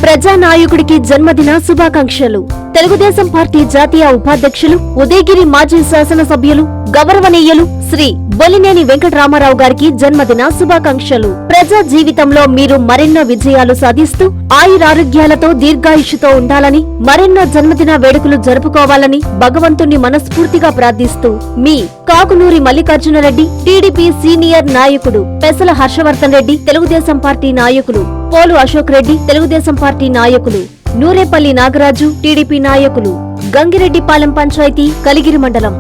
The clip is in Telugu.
ప్రజానాయకుడికి జన్మదిన శుభాకాంక్షలు. తెలుగుదేశం పార్టీ జాతీయ ఉపాధ్యక్షులు, ఉదయగిరి మాజీ శాసనసభ్యులు, గౌరవనీయులు శ్రీ బొలినేని వెంకటరామారావు గారికి జన్మదిన శుభాకాంక్షలు. ప్రజా జీవితంలో మీరు మరెన్నో విజయాలు సాధిస్తూ ఆయురారోగ్యాలతో దీర్ఘాయుష్యుతో ఉండాలని, మరెన్నో జన్మదిన వేడుకలు జరుపుకోవాలని భగవంతుణ్ణి మనస్ఫూర్తిగా ప్రార్థిస్తూ మీ కాకునూరి మల్లికార్జునరెడ్డి, టీడీపీ సీనియర్ నాయకుడు, పెసల హర్షవర్ధన్ రెడ్డి, తెలుగుదేశం పార్టీ నాయకులు, పోలు అశోక్ రెడ్డి, తెలుగుదేశం పార్టీ నాయకులు, నూరేపల్లి నాగరాజు, టీడీపీ నాయకులు, గంగిరెడ్డిపాలెం పంచాయతీ, కలిగిరి మండలం.